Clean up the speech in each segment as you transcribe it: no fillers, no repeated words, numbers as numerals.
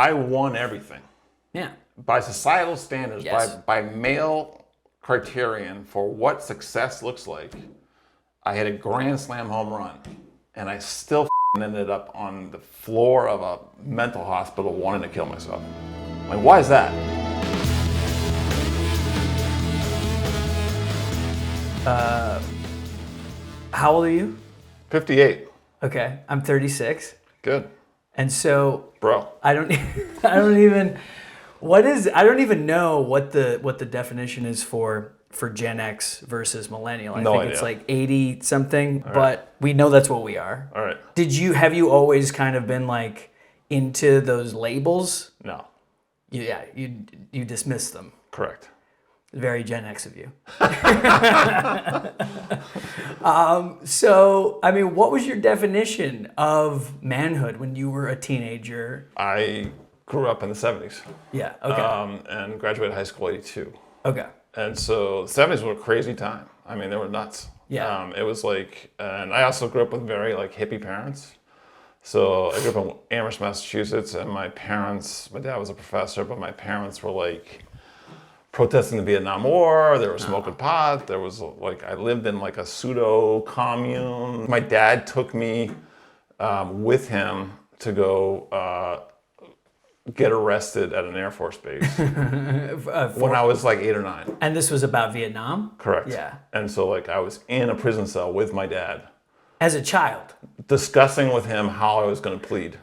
I won everything. Yeah. By societal standards, Yes. by male criterion for what success looks like, I hit a grand slam home run, and I still ended up on the floor of a mental hospital wanting to kill myself. Like, why is that? How old are you? 58. Okay, I'm 36. Good. And so, Bro. I don't even know what the definition is for Gen X versus Millennial. I think it's like 80 something, but we know that's what we are. All right. Have you always kind of been like into those labels? No. Yeah, you dismiss them. Correct. Very Gen X of you. So, I mean, what was your definition of manhood when you were a teenager? I grew up in the 70s. Yeah, okay. And graduated high school 82. Okay. And so the 70s were a crazy time. I mean, they were nuts. Yeah. It was like, and I also grew up with very like hippie parents. So I grew up in Amherst, Massachusetts, and my dad was a professor, but my parents were like protesting the Vietnam War. They were smoking pot. There was like, I lived in like a pseudo commune. My dad took me with him to go get arrested at an Air Force base when I was like 8 or 9. And this was about Vietnam? Correct. Yeah. And so like I was in a prison cell with my dad. As a child? Discussing with him how I was going to plead.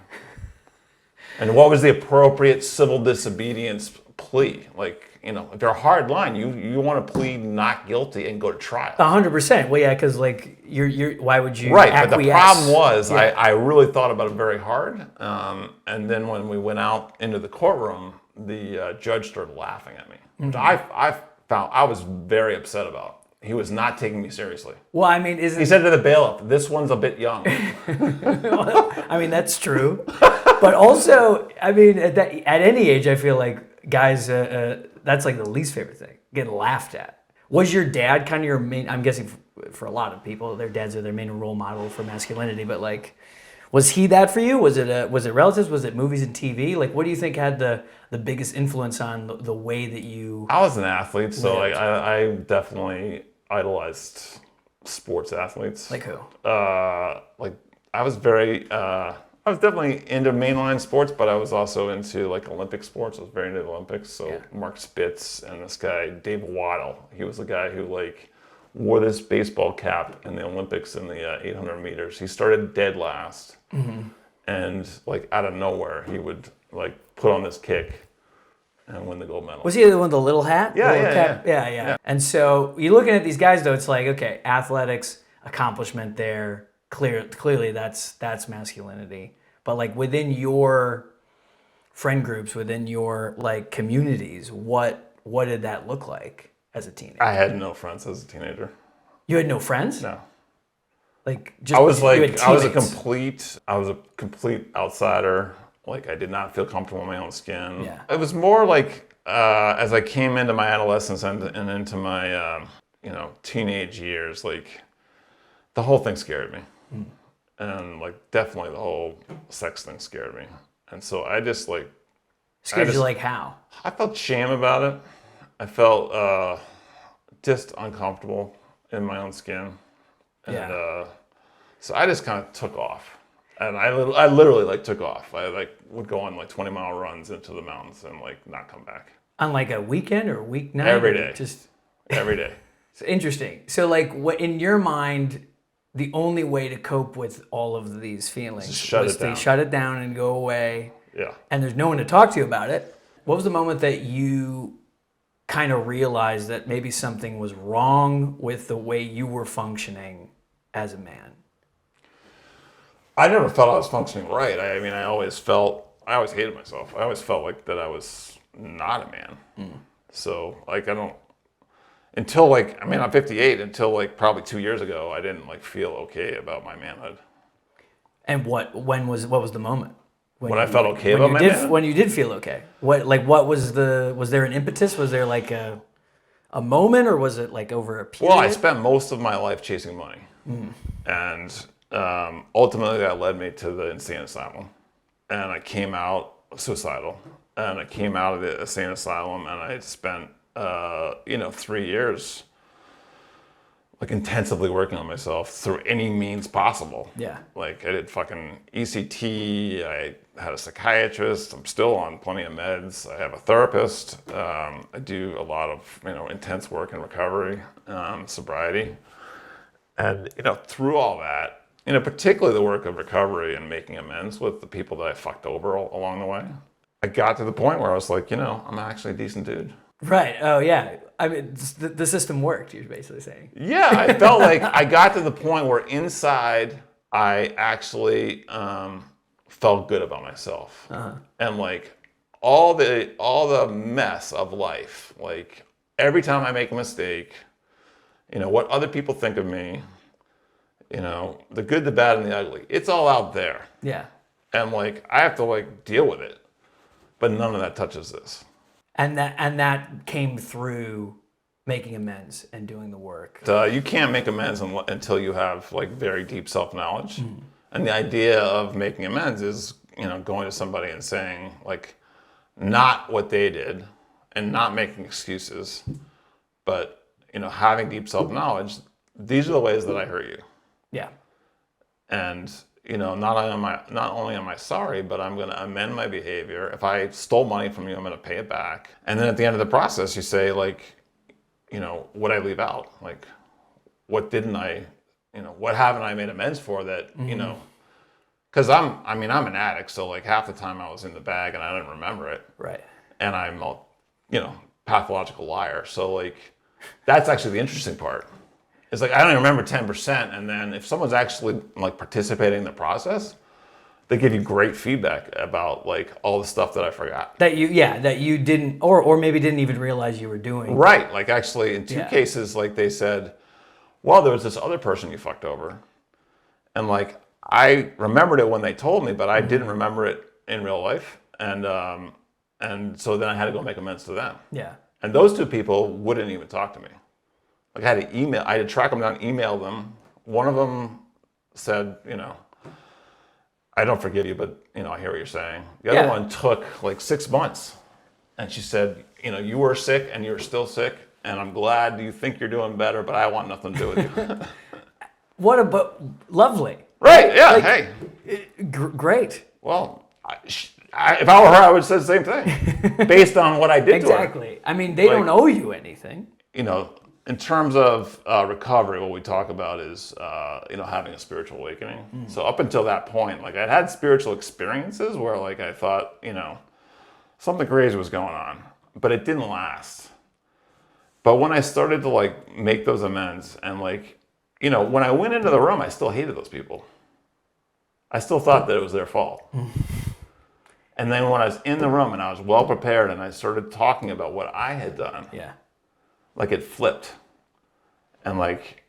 And what was the appropriate civil disobedience plea? Like, you know, if you're a hard line, you want to plead not guilty and go to trial. 100%. Well, yeah, because like you're why would you right? acquiesce? But the problem was I really thought about it very hard. And then when we went out into the courtroom, the judge started laughing at me, which I found I was very upset about. He was not taking me seriously. Well, I mean, he said to the bailiff, "This one's a bit young." Well, I mean, that's true. But also, I mean, at any age, I feel like guys, that's like the least favorite thing, getting laughed at. Was your dad kind of your main, I'm guessing for a lot of people, their dads are their main role model for masculinity, but like, was he that for you? Was it relatives? Was it movies and TV? Like, what do you think had the biggest influence on the way that you... I was an athlete, so like, I definitely idolized sports athletes. Like who? Like I was definitely into mainline sports, but I was also into like Olympic sports. I was very into the Olympics. So Mark Spitz and this guy, Dave Waddle. He was the guy who like wore this baseball cap in the Olympics in the 800 meters. He started dead last. Mm-hmm. And like out of nowhere, he would like put on this kick and win the gold medal. Was he the one with the little hat? Yeah. And so you're looking at these guys though, it's like, okay, athletics, accomplishment there, clearly that's masculinity. But like within your friend groups, within your like communities, what did that look like as a teenager? I had no friends as a teenager. You had no friends? No. Like just I was a complete outsider. Like I did not feel comfortable in my own skin. Yeah. It was more like as I came into my adolescence and into my teenage years, like the whole thing scared me. Mm. And like definitely the whole sex thing scared me. And so I just like scared you like how? I felt shame about it. I felt just uncomfortable in my own skin. And so I just kind of took off. And I literally like took off. I like would go on like 20-mile runs into the mountains and like not come back. On like a weekend or a weeknight? Every day. Just every day. It's interesting. So like what in your mind, the only way to cope with all of these feelings was to shut it down and go away. Yeah. And there's no one to talk to about it. What was the moment that you kind of realized that maybe something was wrong with the way you were functioning as a man? I never felt I was functioning right. I always hated myself. I always felt like that I was not a man. Mm. So like I'm 58 until like probably 2 years ago, I didn't like feel okay about my manhood. And what was the moment? When I felt okay about my manhood? When you did feel okay. Was there an impetus? Was there like a moment, or was it like over a period? Well, I spent most of my life chasing money. Mm. And ultimately that led me to the insane asylum. And I came out suicidal, and I came out of the insane asylum, and I spent 3 years like intensively working on myself through any means possible. Yeah. Like I did fucking ECT, I had a psychiatrist, I'm still on plenty of meds, I have a therapist, I do a lot of, intense work in recovery, sobriety. And, through all that, particularly the work of recovery and making amends with the people that I fucked over along the way, I got to the point where I was like, I'm actually a decent dude. Right. Oh, yeah. I mean, the system worked, you're basically saying. Yeah, I felt like I got to the point where inside I actually felt good about myself. And like all the mess of life, like every time I make a mistake, what other people think of me, the good, the bad, and the ugly, it's all out there. Yeah. And like I have to like deal with it, but none of that touches this. And that came through making amends and doing the work. You can't make amends until you have like very deep self-knowledge. And the idea of making amends is, going to somebody and saying like not what they did and not making excuses, but, having deep self-knowledge, these are the ways that I hurt you. Yeah. And, not only am I sorry, but I'm going to amend my behavior. If I stole money from you, I'm going to pay it back. And then at the end of the process, you say like, what I leave out, like, what didn't I, what haven't I made amends for that, because I'm an addict. So like half the time I was in the bag and I didn't remember it. Right. And I'm a, pathological liar. So like, that's actually the interesting part. It's like, I don't even remember 10%. And then if someone's actually like participating in the process, they give you great feedback about like all the stuff that I forgot. That you didn't, or maybe didn't even realize you were doing. Right. Like actually in two cases, like they said, well, there was this other person you fucked over. And like, I remembered it when they told me, but I didn't remember it in real life. And so then I had to go make amends to them. Yeah. And those two people wouldn't even talk to me. Like I had to track them down, email them. One of them said, I don't forgive you, but I hear what you're saying. The other one took like 6 months. And she said, you were sick and you're still sick. And I'm glad you think you're doing better, but I want nothing to do with you. Lovely. Right, yeah, Great. Well, if I were her, I would say the same thing. Based on what I did to her. Exactly. I mean, they don't owe you anything. In terms of recovery, what we talk about is, having a spiritual awakening. So up until that point, like I'd had spiritual experiences where like I thought, something crazy was going on, but it didn't last. But when I started to like make those amends and like, when I went into the room, I still hated those people. I still thought that it was their fault. And then when I was in the room and I was well prepared and I started talking about what I had done. Yeah. Like it flipped. And like,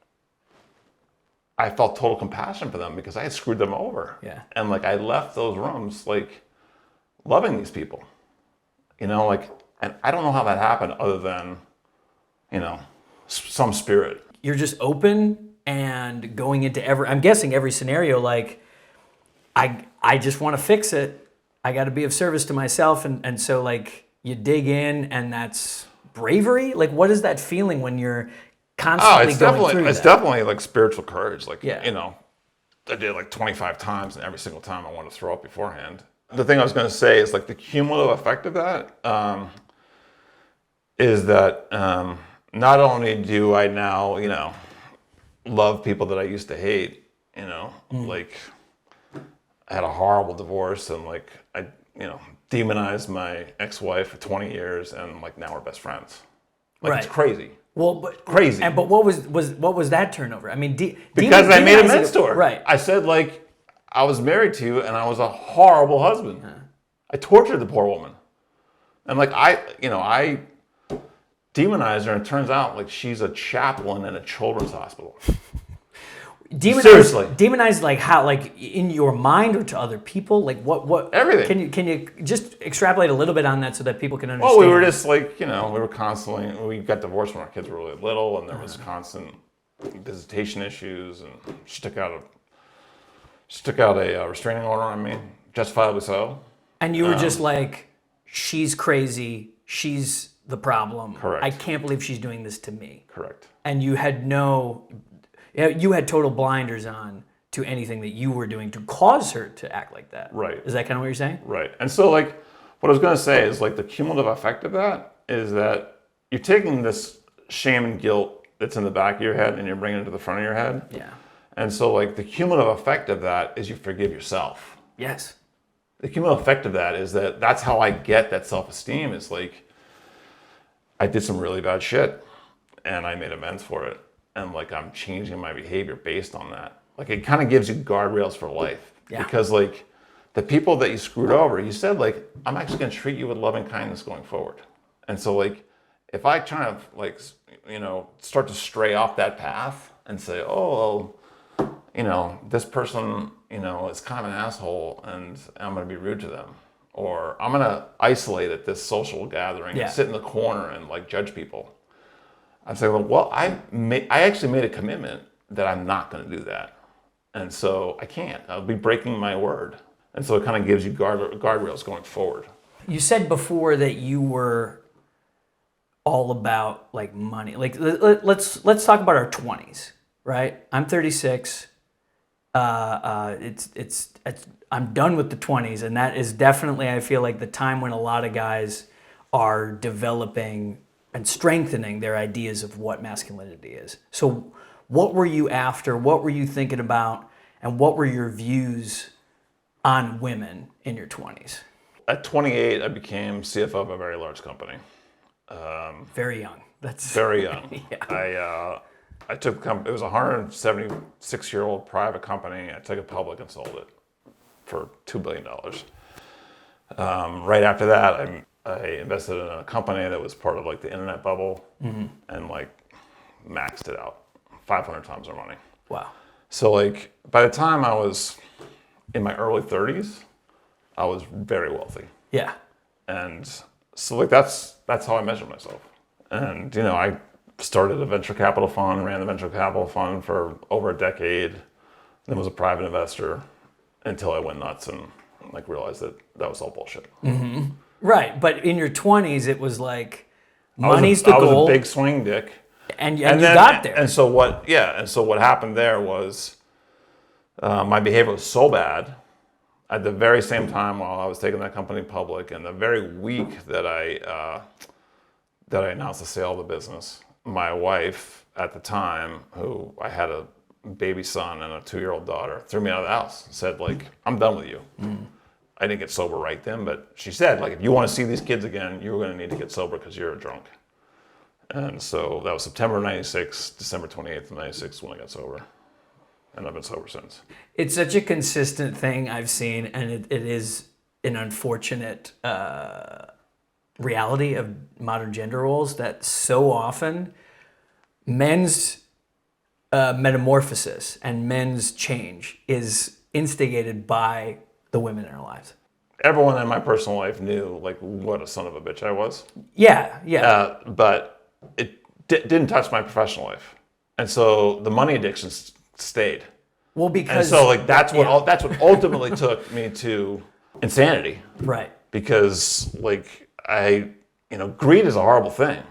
I felt total compassion for them because I had screwed them over. Yeah. And like, I left those rooms like loving these people, and I don't know how that happened other than, some spirit. You're just open and going into I'm guessing every scenario, like, I just want to fix it. I got to be of service to myself. And so like you dig in and that's bravery. Like, what is that feeling when you're constantly going through that? It's definitely like spiritual courage. Like, yeah. I did it like 25 times and every single time I wanted to throw up beforehand. The thing I was going to say is like the cumulative effect of that is that not only do I now, love people that I used to hate, like I had a horrible divorce and like I, demonized my ex-wife for 20 years and like now we're best friends. Like right. It's crazy. Well, but crazy. But what was that turnover? I mean, because I made amends to her. Right. I said like I was married to you and I was a horrible husband. Yeah. I tortured the poor woman, and like I demonized her, and it turns out like she's a chaplain in a children's hospital. Seriously. Demonized like how? Like in your mind or to other people? Like what? Everything. Can you just extrapolate a little bit on that so that people can understand? Well, we were just like, we got divorced when our kids were really little, and there was constant visitation issues, and she took out a restraining order on me, justifiably so. And you were just like, she's crazy. She's the problem. Correct. I can't believe she's doing this to me. Correct. And you had you had total blinders on to anything that you were doing to cause her to act like that. Right. Is that kind of what you're saying? Right. And so like, what I was going to say is like the cumulative effect of that is that you're taking this shame and guilt that's in the back of your head and you're bringing it to the front of your head. Yeah. And so like the cumulative effect of that is you forgive yourself. Yes. The cumulative effect of that is that's how I get that self-esteem is like, I did some really bad shit and I made amends for it. And like, I'm changing my behavior based on that. Like it kind of gives you guardrails for life. Yeah. Because like the people that you screwed over, you said like, I'm actually going to treat you with loving kindness going forward. And so like, if I try to like, start to stray off that path and say, oh, well, this person, is kind of an asshole and I'm going to be rude to them. Or I'm going to isolate at this social gathering and sit in the corner and like judge people. I'd say, well, I actually made a commitment that I'm not going to do that. And so I can't. I'll be breaking my word. And so it kind of gives you guardrails going forward. You said before that you were all about like money. Like let's talk about our 20s, right? I'm 36. It's I'm done with the 20s, and that is definitely, I feel like, the time when a lot of guys are developing and strengthening their ideas of what masculinity is. So what were you after? What were you thinking about? And what were your views on women in your 20s? At 28, I became CFO of a very large company. Very young. That's very young. Yeah. I took the company. It was a 176-year-old private company. I took it public and sold it for $2 billion. Right after that, I invested in a company that was part of like the internet bubble and like maxed it out 500 times our money. Wow. So like by the time I was in my early 30s, I was very wealthy. Yeah. And so like that's how I measure myself. And I started a venture capital fund, ran the venture capital fund for over a decade, then was a private investor until I went nuts and like realized that was all bullshit. Mm-hmm. Right, but in your 20s, it was like money's the goal. I was a big swing dick, and you got there. And so what happened there was my behavior was so bad. At the very same time, while I was taking that company public, and the very week that I announced the sale of the business, my wife at the time, who I had a baby son and a 2-year-old daughter, threw me out of the house and said, like, I'm done with you. I didn't get sober right then, but she said, like, if you want to see these kids again, you're going to need to get sober because you're a drunk. And so that was September 96, December 28th of 96 when I got sober. And I've been sober since. It's such a consistent thing I've seen, and it is an unfortunate reality of modern gender roles that so often men's metamorphosis and men's change is instigated by the women in our lives. Everyone in my personal life knew like what a son of a bitch I was. Yeah. But it didn't touch my professional life, and so the money addiction stayed. Well, because and so like that's what ultimately took me to insanity. Right. Because like greed is a horrible thing.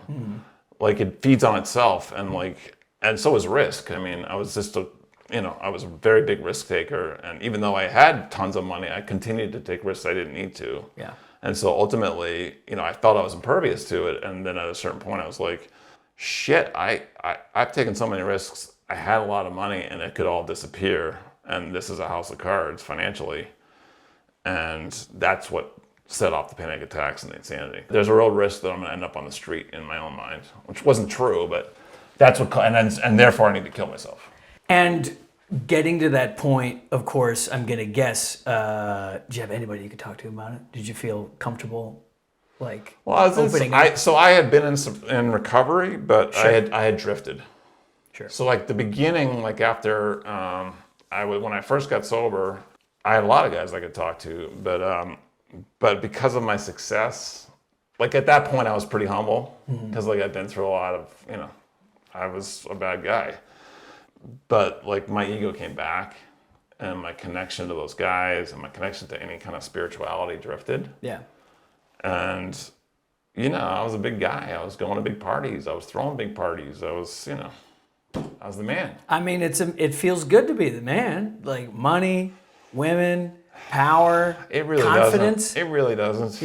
Like it feeds on itself, and so is risk. I mean, I was just I was a very big risk taker, and even though I had tons of money, I continued to take risks I didn't need to. Yeah. And so ultimately, I felt I was impervious to it, and then at a certain point, I was like, shit, I've taken so many risks. I had a lot of money, and it could all disappear, and this is a house of cards financially, and that's what set off the panic attacks and the insanity. There's a real risk that I'm going to end up on the street in my own mind, which wasn't true, but that's what, and therefore I need to kill myself. And getting to that point, of course, I'm going to guess, do you have anybody you could talk to about it? Did you feel comfortable, opening up? So I had been in recovery, but Sure. I had drifted. Sure. So like the beginning, like after when I first got sober, I had a lot of guys I could talk to, but because of my success, like at that point I was pretty humble because like I'd been through a lot of, I was a bad guy. But like my ego came back and my connection to those guys and my connection to any kind of spirituality drifted. Yeah. And, I was a big guy. I was going to big parties. I was throwing big parties. I was the man. I mean, it feels good to be the man. Like money, women, power, It really confidence. doesn't. It really doesn't.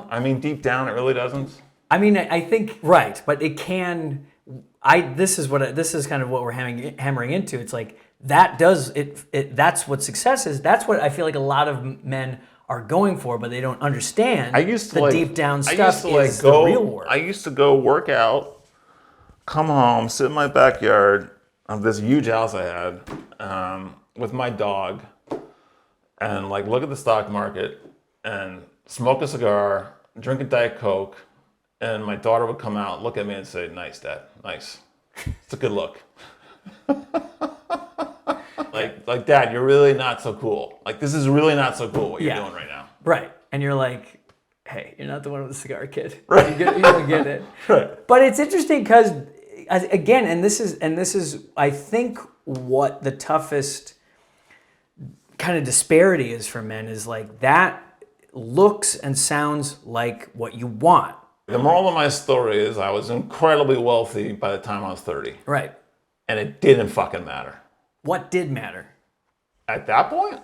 I mean, deep down, it really doesn't. I mean, I think right, but it can. This is kind of what we're hammering into. It's like that does it. That's what success is. That's what I feel like a lot of men are going for, but they don't understand. The deep down stuff is the real work. I used to go work out, come home, sit in my backyard of this huge house I had with my dog, and like look at the stock market and smoke a cigar, drink a Diet Coke, and my daughter would come out, look at me and say, "Nice, Dad, nice. It's a good look." Like, Dad, you're really not so cool. Like, this is really not so cool what you're doing right now. Right. And you're like, hey, you're not the one with the cigar, kid. Right. You don't get it. Right. But it's interesting because, again, and this is, I think, what the toughest kind of disparity is for men is like that looks and sounds like what you want. The moral of my story is I was incredibly wealthy by the time I was 30. Right. And it didn't fucking matter. What did matter? At that point?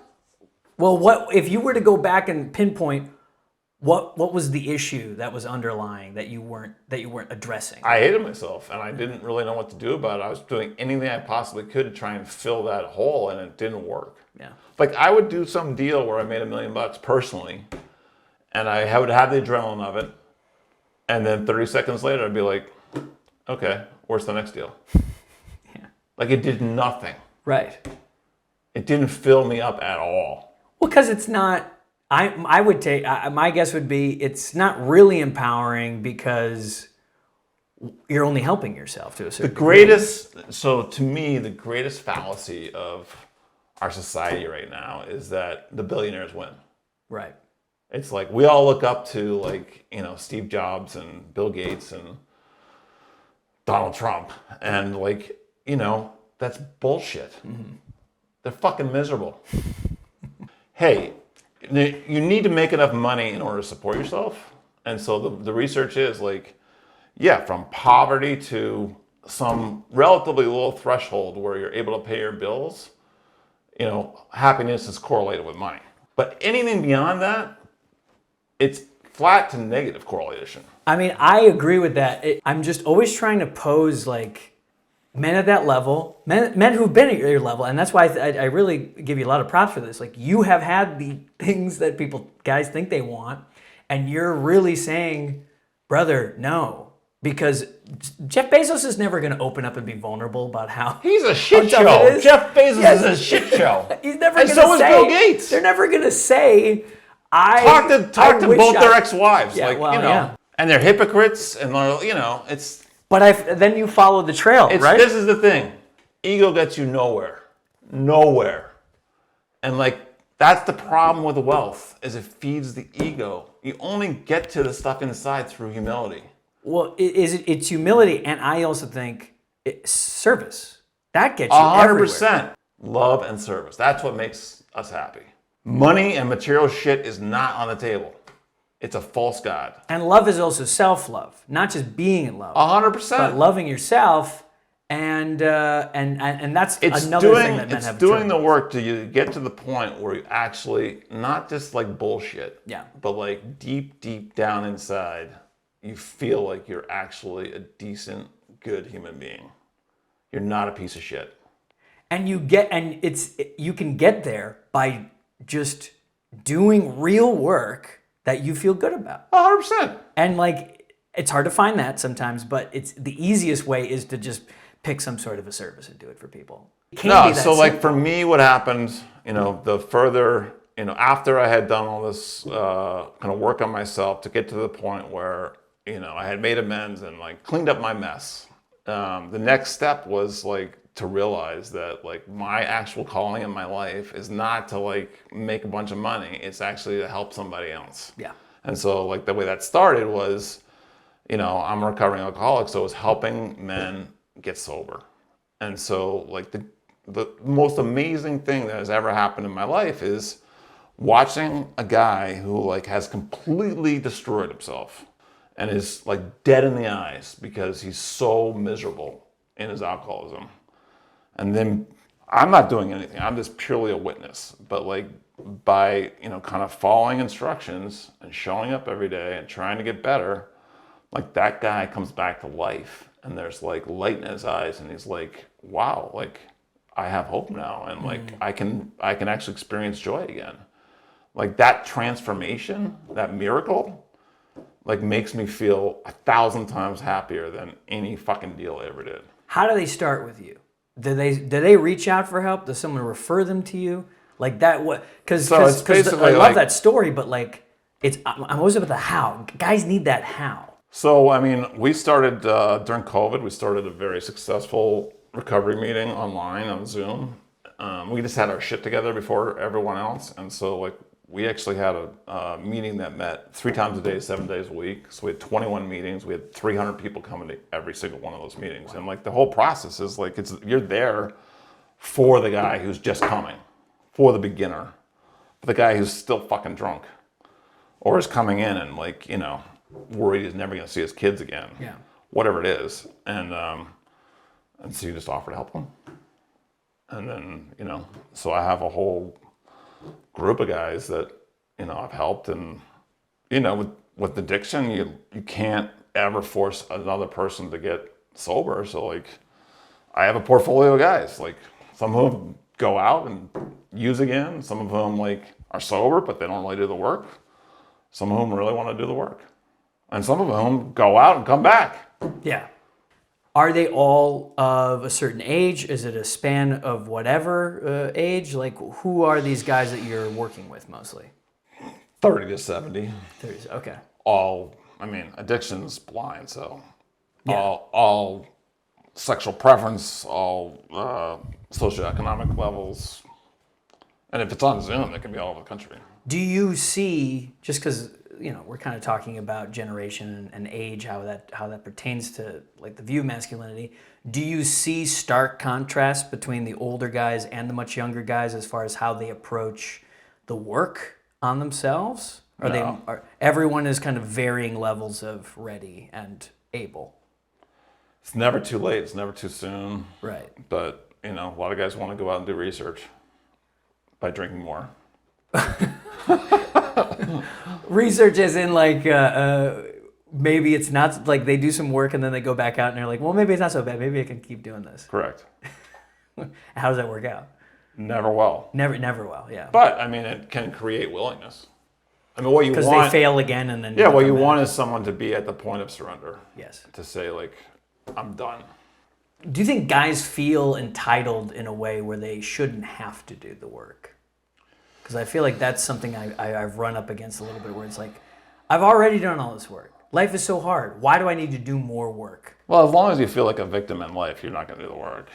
Well, what if you were to go back and pinpoint what was the issue that was underlying that you weren't addressing? I hated myself and I didn't really know what to do about it. I was doing anything I possibly could to try and fill that hole and it didn't work. Yeah. Like I would do some deal where I made $1 million personally and I would have the adrenaline of it. And then 30 seconds later, I'd be like, okay, where's the next deal? Yeah. Like it did nothing. Right. It didn't fill me up at all. Well, because it's not, I would take, my guess would be it's not really empowering because you're only helping yourself to a certain degree. So to me, the greatest fallacy of our society right now is that the billionaires win. Right. It's like we all look up to like, Steve Jobs and Bill Gates and Donald Trump. And like, that's bullshit. Mm-hmm. They're fucking miserable. Hey, you need to make enough money in order to support yourself. And so the research is like, from poverty to some relatively low threshold where you're able to pay your bills, happiness is correlated with money. But anything beyond that, it's flat to negative correlation. I mean, I agree with that. I'm just always trying to pose like men at that level, men who've been at your level, and that's why I really give you a lot of props for this. Like you have had the things that guys think they want, and you're really saying, brother, no. Because Jeff Bezos is never going to open up and be vulnerable about how he's a shit show. Jeff Bezos is a shit show. He's never going to say. And so is Bill Gates. They're never going to say, talk to both their ex-wives, Yeah, and they're hypocrites, and it's. But then you follow the trail, right? This is the thing. Ego gets you nowhere. And like, that's the problem with wealth, is it feeds the ego. You only get to the stuff inside through humility. Well, it's humility, and I also think it's service. That gets you 100%. Everywhere. Love and service. That's what makes us happy. Money and material shit is not on the table. It's a false god. And love is also self-love, not just being in love. 100%. But loving yourself, and that's another thing that men have. It's doing the work to get to the point where you actually, not just like bullshit, but like deep down inside, you feel like you're actually a decent, good human being. You're not a piece of shit. And you can get there by just doing real work that you feel good about. 100%. And like, it's hard to find that sometimes, but it's the easiest way is to just pick some sort of a service and do it for people. Like for me, what happened, the further, after I had done all this kind of work on myself to get to the point where, I had made amends and like cleaned up my mess. The next step was like to realize that like my actual calling in my life is not to like make a bunch of money. It's actually to help somebody else. Yeah. And so like the way that started was, I'm a recovering alcoholic, so it was helping men get sober. And so like the most amazing thing that has ever happened in my life is watching a guy who like has completely destroyed himself and is like dead in the eyes because he's so miserable in his alcoholism. And then I'm not doing anything. I'm just purely a witness. But like by, kind of following instructions and showing up every day and trying to get better, like that guy comes back to life and there's like light in his eyes and he's like, wow, like I have hope now and like I can actually experience joy again. Like that transformation, that miracle, like makes me feel 1,000 times happier than any fucking deal I ever did. How do they start with you? Do they reach out for help? Does someone refer them to you? Like that? What? Because So it's basically I love like, that story, but like I'm always about the how. Guys need that how. So I mean, we started during COVID. We started a very successful recovery meeting online on Zoom. We just had our shit together before everyone else, and so like we actually had a meeting that met 3 times a day, 7 days a week. So we had 21 meetings. We had 300 people coming to every single one of those meetings. And like the whole process is like, you're there for the guy who's just coming, for the beginner, for the guy who's still fucking drunk or is coming in and like, worried he's never going to see his kids again. Yeah. Whatever it is. And so you just offer to help them. And then, so I have a whole group of guys that I've helped, and with addiction you can't ever force another person to get sober. So like I have a portfolio of guys, like some of them go out and use again, some of them like are sober but they don't really do the work, some of them really want to do the work, and some of them go out and come back. Yeah. Are they all of a certain age? Is it a span of whatever age? Like, who are these guys that you're working with mostly? 30 to 70. 30s, okay. Addiction's blind, so Yeah. all sexual preference, all socioeconomic levels. And if it's on Zoom, it can be all over the country. Do you see, just because we're kind of talking about generation and age, how that pertains to like the view of masculinity. Do you see stark contrast between the older guys and the much younger guys as far as how they approach the work on themselves? Or everyone is kind of varying levels of ready and able? It's never too late. It's never too soon. Right. But a lot of guys want to go out and do research by drinking more. Research as in like maybe it's not like they do some work and then they go back out and they're like, well, maybe it's not so bad. Maybe I can keep doing this. Correct. How does that work out? Never well. Never well, yeah. But it can create willingness. What you want, because they fail again and then what you want is someone to be at the point of surrender. Yes. To say like, I'm done. Do you think guys feel entitled in a way where they shouldn't have to do the work? Because I feel like that's something I've run up against a little bit, where it's like, I've already done all this work. Life is so hard. Why do I need to do more work? Well, as long as you feel like a victim in life, you're not going to do the work.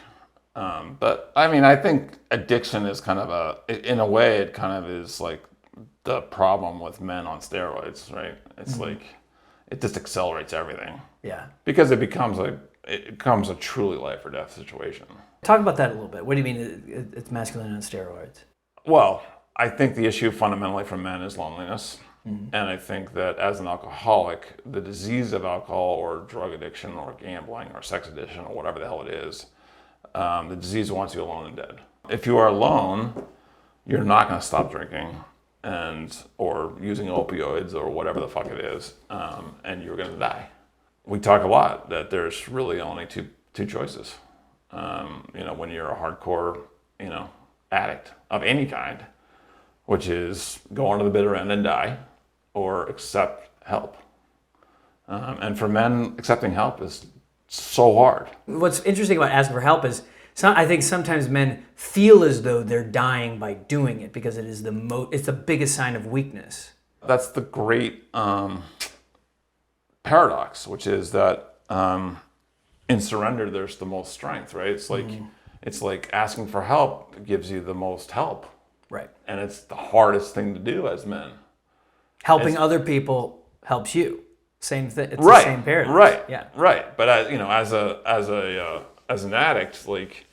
But I think addiction is kind of in a way, it kind of is like the problem with men on steroids, right? It's like, it just accelerates everything. Yeah. Because it becomes a truly life or death situation. Talk about that a little bit. What do you mean it's masculine on steroids? Well, I think the issue fundamentally for men is loneliness. And I think that as an alcoholic, the disease of alcohol or drug addiction or gambling or sex addiction or whatever the hell it is, the disease wants you alone and dead. If you are alone, you're not going to stop drinking or using opioids or whatever the fuck it is, and you're going to die. We talk a lot that there's really only two choices. When you're a hardcore, addict of any kind, which is go on to the bitter end and die, or accept help. And for men, accepting help is so hard. What's interesting about asking for help is, I think sometimes men feel as though they're dying by doing it because it is it's the biggest sign of weakness. That's the great paradox, which is that in surrender, there's the most strength, right? It's like asking for help gives you the most help. Right. And it's the hardest thing to do as men. Helping other people helps you. Same thing. It's right, the same paradox. Right. Yeah. Right. But as an addict, like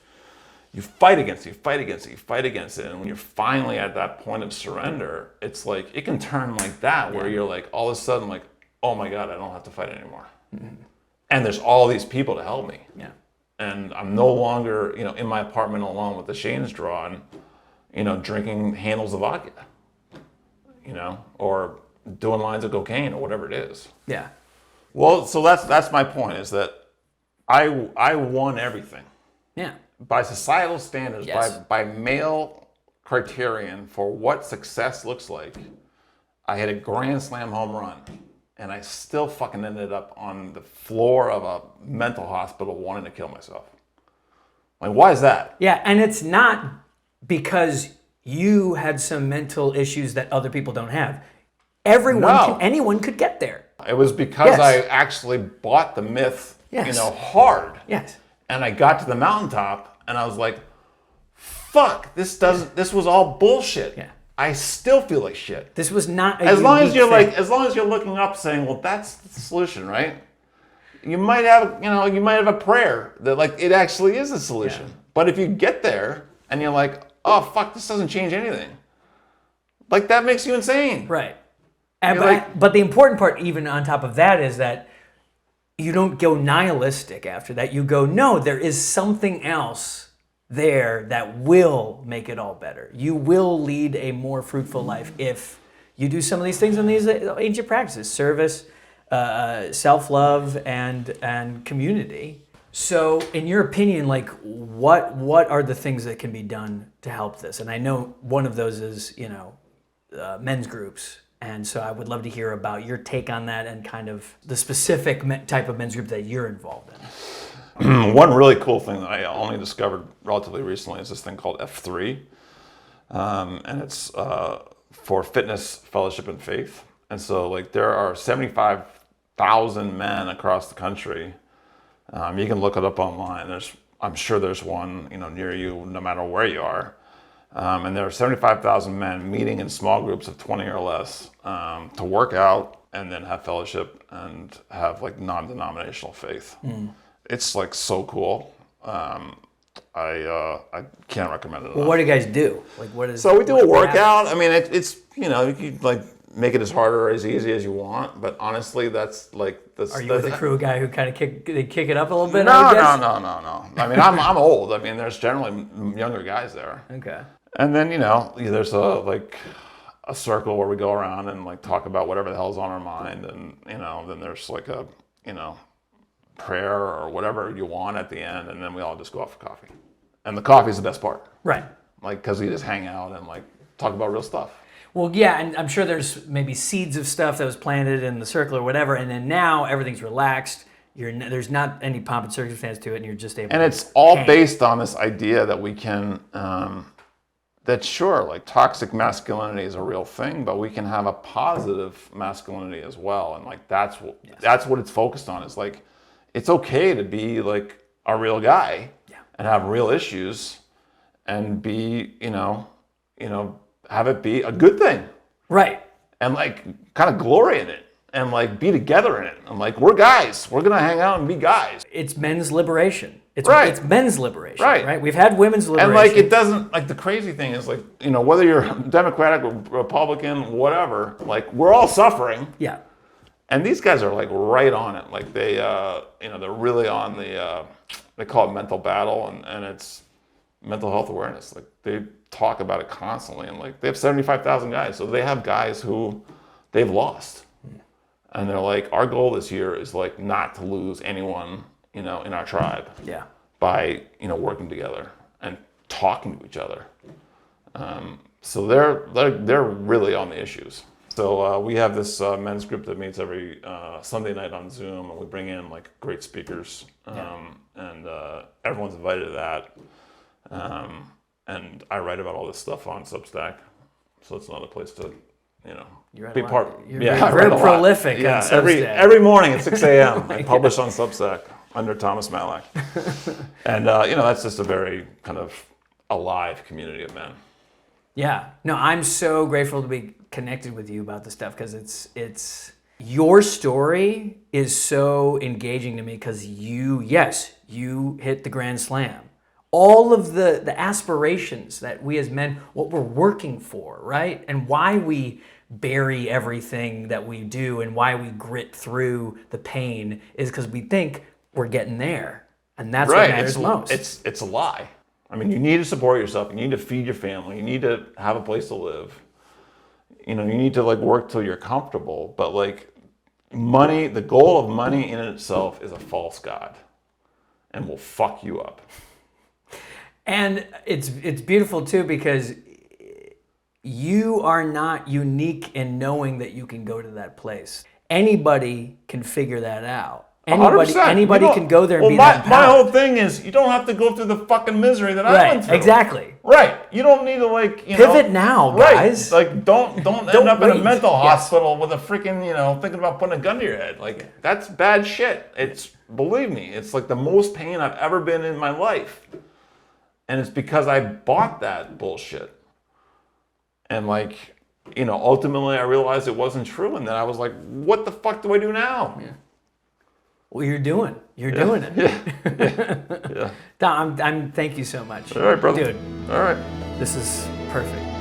you fight against it, you fight against it, you fight against it. And when you're finally at that point of surrender, it's like, it can turn like that, where you're like, all of a sudden, like, oh my God, I don't have to fight anymore. Mm-hmm. And there's all these people to help me. Yeah. And I'm no longer, in my apartment alone with the chains drawn, drinking handles of vodka, or doing lines of cocaine or whatever it is. Yeah. Well, so that's my point, is that I won everything. Yeah. By societal standards, Yes. by male criterion for what success looks like, I hit a grand slam home run, and I still fucking ended up on the floor of a mental hospital wanting to kill myself. Like, why is that? Yeah, and it's not because you had some mental issues that other people don't have. Anyone could get there. It was because I actually bought the myth, hard. Yes. And I got to the mountaintop, and I was like, fuck, this was all bullshit. Yeah. I still feel like shit. This was not as long as you're looking up saying, well, that's the solution, right? You might have a prayer that, like, it actually is a solution. Yeah. But if you get there and you're like, oh fuck, this doesn't change anything, like, that makes you insane. Right. But the important part, even on top of that, is that you don't go nihilistic after that. You go, no, there is something else there that will make it all better. You will lead a more fruitful life if you do some of these things in these ancient practices: service, self-love, and community. So, in your opinion, like, what are the things that can be done to help this? And I know one of those is, men's groups. And so I would love to hear about your take on that and kind of the specific type of men's group that you're involved in. One really cool thing that I only discovered relatively recently is this thing called F3. And it's for fitness, fellowship, and faith. And so, like, there are 75,000 men across the country. You can look it up online. I'm sure there's one, near you, no matter where you are. And there are 75,000 men meeting in small groups of 20 or less to work out and then have fellowship and have, like, non-denominational faith. It's, like, so cool. I can't recommend it enough. Well, what do you guys do? Like, what is? So we do a workout. I mean, it's you can, like, make it as hard or as easy as you want. But honestly, that's like the. Are you with a crew guy who kind of kick it up a little bit? No. I mean, I'm old. I mean, there's generally younger guys there. Okay. And then, there's a circle where we go around and, like, talk about whatever the hell's on our mind. And, then there's, like, a, prayer or whatever you want at the end. And then we all just go out for coffee. And the coffee is the best part. Right. Like, because we just hang out and, like, talk about real stuff. Well, yeah, and I'm sure there's maybe seeds of stuff that was planted in the circle or whatever. And then now everything's relaxed. There's not any pomp and circumstance to it. And you're just able to. And it's all based on this idea that we can... that sure, like, toxic masculinity is a real thing, but we can have a positive masculinity as well. And, like, that's what it's focused on. It's like, it's okay to be, like, a real guy and have real issues and be, have it be a good thing. Right. And, like, kind of glory in it and, like, be together in it. I'm like, we're guys. We're going to hang out and be guys. It's men's liberation. It's men's liberation, right? We've had women's liberation. And, like, it doesn't, like, the crazy thing is, like, whether you're Democratic or Republican, whatever, like, we're all suffering. Yeah. And these guys are, like, right on it. Like, they, they're really on the, they call it mental battle, and it's mental health awareness. Like, they talk about it constantly, and, like, they have 75,000 guys. So they have guys who they've lost. And they're like, our goal this year is, like, not to lose anyone, in our tribe. Yeah. By, working together and talking to each other. So they're really on the issues. So we have this men's group that meets every Sunday night on Zoom, and we bring in, like, great speakers, and everyone's invited to that. And I write about all this stuff on Substack, so it's another place to, be part. You're very prolific. Yeah, on Substack. every morning at 6 a.m. I publish on Substack under Thomas Matlack, and that's just a very kind of alive community of men. Yeah, no, I'm so grateful to be connected with you about this stuff, because it's your story is so engaging to me, because you hit the grand slam. all of the aspirations that we as men, what we're working for, right? And why we bury everything that we do and why we grit through the pain is because we think we're getting there. And that's what matters most. It's a lie. I mean, you need to support yourself. You need to feed your family. You need to have a place to live. You know, you need to like work till you're comfortable. But like money, the goal of money in itself is a false god and will fuck you up. And it's beautiful too because you are not unique in knowing that you can go to that place. Anybody can figure that out. Anybody can go there and be that my whole thing is you don't have to go through the fucking misery that I went through. Exactly. Right. You don't need to like, pivot now, guys. Right. Like don't end up in a mental hospital with a freaking, thinking about putting a gun to your head. Like that's bad shit. Believe me, it's like the most pain I've ever been in my life. And it's because I bought that bullshit. And like, ultimately I realized it wasn't true. And then I was like, what the fuck do I do now? Yeah. Well, you're doing it. Yeah. Tom, thank you so much. All right, brother. Dude. All right. This is perfect.